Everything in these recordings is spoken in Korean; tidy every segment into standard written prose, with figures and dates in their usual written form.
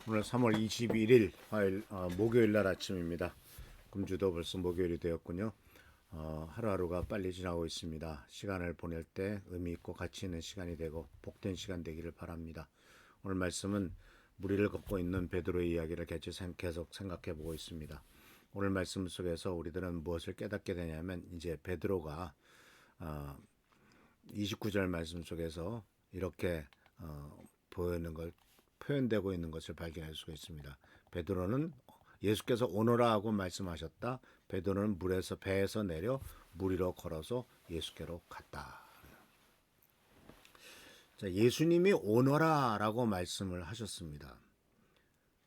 오늘 3월 21일 화요일 목요일 날 아침입니다. 금주도 벌써 목요일이 되었군요. 하루하루가 빨리 지나고 있습니다. 시간을 보낼 때 의미 있고 가치 있는 시간이 되고 복된 시간 되기를 바랍니다. 오늘 말씀은 무리를 걷고 있는 베드로의 이야기를 계속 생각해 보고 있습니다. 오늘 말씀 속에서 우리들은 무엇을 깨닫게 되냐면 이제 베드로가 29절 말씀 속에서 이렇게 보이는 걸 표현되고 있는 것을 발견할 수가 있습니다. 베드로는 예수께서 오너라 하고 말씀하셨다. 베드로는 배에서 내려 물 위로 걸어서 예수께로 갔다. 자, 예수님이 오너라라고 말씀을 하셨습니다.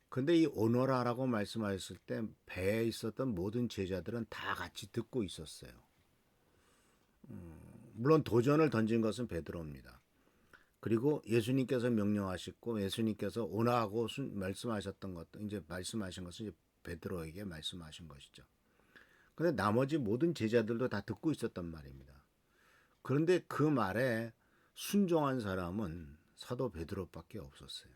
근데 이 오너라라고 말씀하셨을 때 배에 있었던 모든 제자들은 다 같이 듣고 있었어요. 물론 도전을 던진 것은 베드로입니다. 그리고 예수님께서 명령하셨고 예수님께서 오나하고 말씀하셨던 것도 이제 말씀하신 것은 이제 베드로에게 말씀하신 것이죠. 그런데 나머지 모든 제자들도 다 듣고 있었단 말입니다. 그런데 그 말에 순종한 사람은 사도 베드로밖에 없었어요.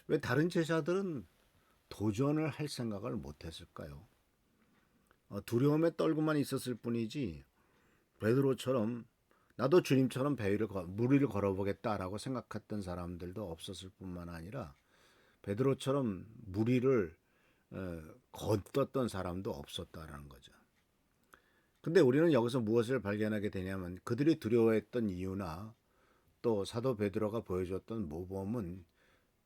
왜 다른 제자들은 도전을 할 생각을 못했을까요? 두려움에 떨고만 있었을 뿐이지 베드로처럼 나도 주님처럼 물 위를 걸어보겠다라고 생각했던 사람들도 없었을 뿐만 아니라 베드로처럼 물 위를 걷었던 사람도 없었다라는 거죠. 근데 우리는 여기서 무엇을 발견하게 되냐면 그들이 두려워했던 이유나 또 사도 베드로가 보여줬던 모범은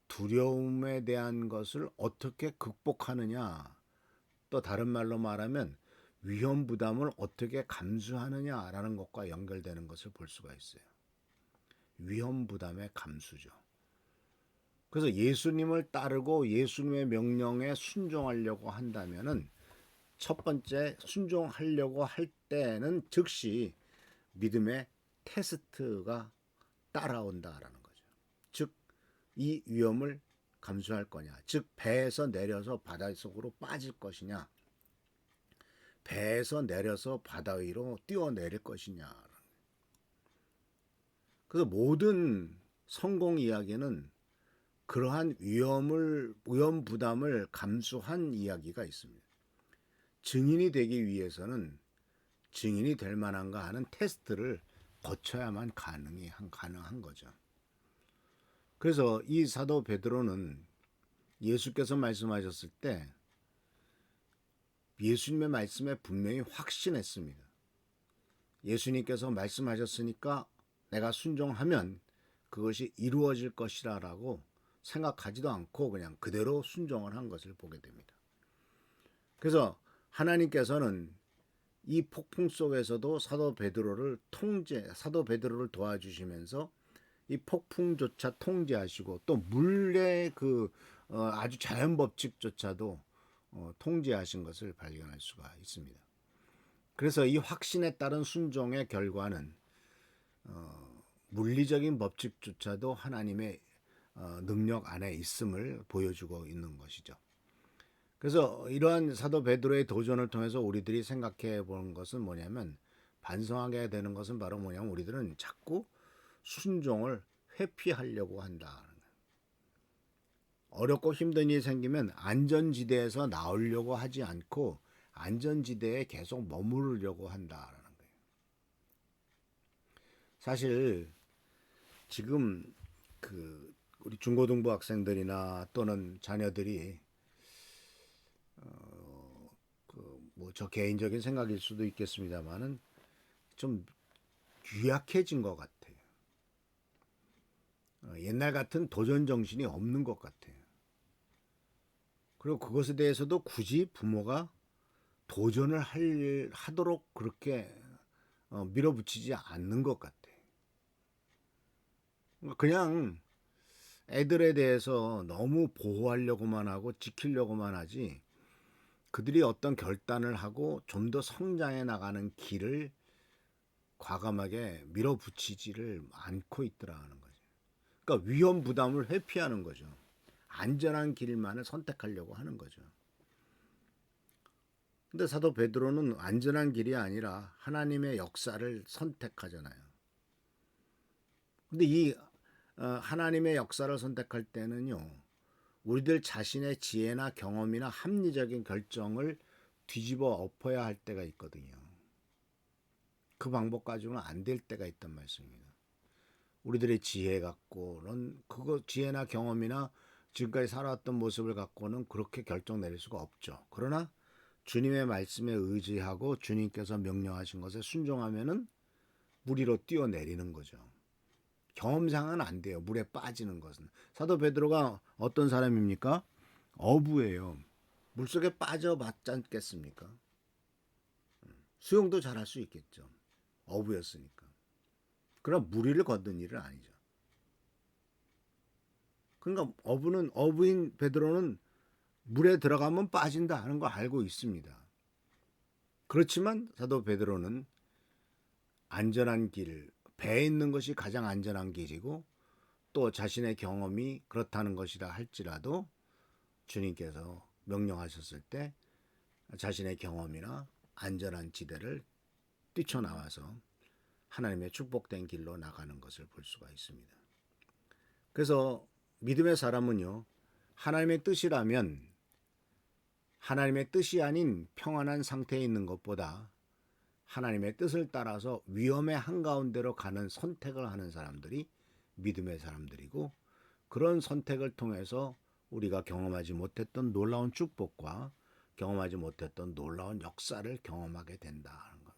두려움에 대한 것을 어떻게 극복하느냐, 또 다른 말로 말하면 위험 부담을 어떻게 감수하느냐라는 것과 연결되는 것을 볼 수가 있어요. 위험 부담의 감수죠. 그래서 예수님을 따르고 예수님의 명령에 순종하려고 한다면은 첫 번째 순종하려고 할 때는 즉시 믿음의 테스트가 따라온다라는 거죠. 즉, 이 위험을 감수할 거냐, 즉 배에서 내려서 바다 속으로 빠질 것이냐, 배에서 내려서 바다 위로 뛰어내릴 것이냐. 그래서 모든 성공 이야기는 그러한 위험 부담을 감수한 이야기가 있습니다. 증인이 되기 위해서는 증인이 될 만한가 하는 테스트를 거쳐야만 가능한 거죠. 그래서 이 사도 베드로는 예수께서 말씀하셨을 때 예수님의 말씀에 분명히 확신했습니다. 예수님께서 말씀하셨으니까 내가 순종하면 그것이 이루어질 것이라고 생각하지도 않고 그냥 그대로 순종을 한 것을 보게 됩니다. 그래서 하나님께서는 이 폭풍 속에서도 사도 베드로를 도와주시면서 이 폭풍조차 통제하시고 또 물의 아주 자연 법칙조차도 통제하신 것을 발견할 수가 있습니다. 그래서 이 확신에 따른 순종의 결과는 물리적인 법칙조차도 하나님의 능력 안에 있음을 보여주고 있는 것이죠. 그래서 이러한 사도 베드로의 도전을 통해서 우리들이 생각해 보는 것은 뭐냐면 반성하게 되는 것은 바로 뭐냐면 우리들은 자꾸 순종을 회피하려고 한다. 어렵고 힘든 일이 생기면 안전지대에서 나오려고 하지 않고 안전지대에 계속 머무르려고 한다라는 거예요. 사실 지금 우리 중고등부 학생들이나 또는 자녀들이 뭐 저 개인적인 생각일 수도 있겠습니다만은 좀 유약해진 것 같아요. 옛날 같은 도전 정신이 없는 것 같아요. 그리고 그것에 대해서도 굳이 부모가 도전을 하도록 그렇게 밀어붙이지 않는 것 같아요. 그냥 애들에 대해서 너무 보호하려고만 하고 지키려고만 하지 그들이 어떤 결단을 하고 좀 더 성장해 나가는 길을 과감하게 밀어붙이지를 않고 있더라는 거죠. 그러니까 위험 부담을 회피하는 거죠. 안전한 길만을 선택하려고 하는 거죠. 근데 사도 베드로는 안전한 길이 아니라 하나님의 역사를 선택하잖아요. 근데 이 하나님의 역사를 선택할 때는요. 우리들 자신의 지혜나 경험이나 합리적인 결정을 뒤집어 엎어야 할 때가 있거든요. 그 방법 가지고는 안 될 때가 있단 말씀입니다. 우리들의 지혜 갖고는 그거 지혜나 경험이나 지금까지 살아왔던 모습을 갖고는 그렇게 결정 내릴 수가 없죠. 그러나 주님의 말씀에 의지하고 주님께서 명령하신 것에 순종하면은 물 위로 뛰어내리는 거죠. 경험상은 안 돼요. 물에 빠지는 것은. 사도 베드로가 어떤 사람입니까? 어부예요. 물속에 빠져봤지 않겠습니까? 수영도 잘할 수 있겠죠. 어부였으니까. 그러나 물 위를 걷는 일은 아니죠. 그러니까 어부인 베드로는 물에 들어가면 빠진다 하는 거 알고 있습니다. 그렇지만 사도 베드로는 안전한 길, 배에 있는 것이 가장 안전한 길이고 또 자신의 경험이 그렇다는 것이라 할지라도 주님께서 명령하셨을 때 자신의 경험이나 안전한 지대를 뛰쳐나와서 하나님의 축복된 길로 나가는 것을 볼 수가 있습니다. 그래서 믿음의 사람은요, 하나님의 뜻이라면 하나님의 뜻이 아닌 평안한 상태에 있는 것보다 하나님의 뜻을 따라서 위험의 한가운데로 가는 선택을 하는 사람들이 믿음의 사람들이고, 그런 선택을 통해서 우리가 경험하지 못했던 놀라운 축복과 경험하지 못했던 놀라운 역사를 경험하게 된다는 겁니다.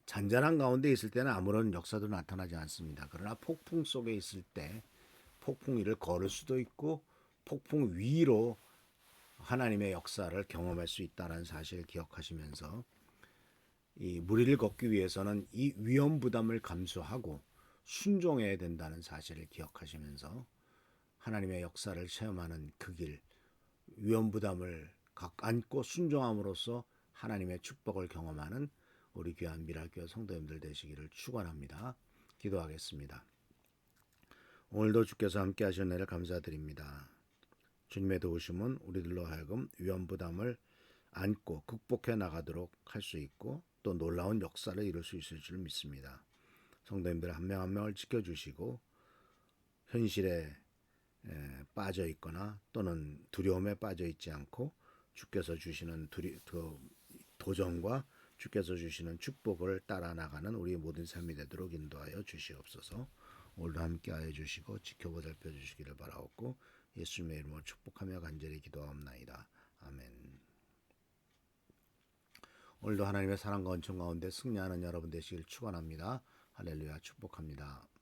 잔잔한 가운데 있을 때는 아무런 역사도 나타나지 않습니다. 그러나 폭풍 속에 있을 때 폭풍 위를 걸을 수도 있고 폭풍 위로 하나님의 역사를 경험할 수 있다는 사실을 기억하시면서 이 무리를 걷기 위해서는 이 위험 부담을 감수하고 순종해야 된다는 사실을 기억하시면서 하나님의 역사를 체험하는 그 길, 위험 부담을 안고 순종함으로써 하나님의 축복을 경험하는 우리 귀한 미랄교회 성도님들 되시기를 축원합니다. 기도하겠습니다. 오늘도 주께서 함께 하신 은혜를 감사드립니다. 주님의 도우심은 우리들로 하여금 위험 부담을 안고 극복해 나가도록 할 수 있고 또 놀라운 역사를 이룰 수 있을 줄 믿습니다. 성도님들 한 명 한 명을 지켜주시고 현실에 빠져 있거나 또는 두려움에 빠져 있지 않고 주께서 주시는 도전과 주께서 주시는 축복을 따라 나가는 우리 모든 삶이 되도록 인도하여 주시옵소서. 오늘도 함께하여 주시고 지켜보살펴 주시기를 바라옵고 예수님의 이름으로 축복하며 간절히 기도하옵나이다. 아멘. 오늘도 하나님의 사랑과 은총 가운데 승리하는 여러분 되시길 축원합니다. 할렐루야 축복합니다.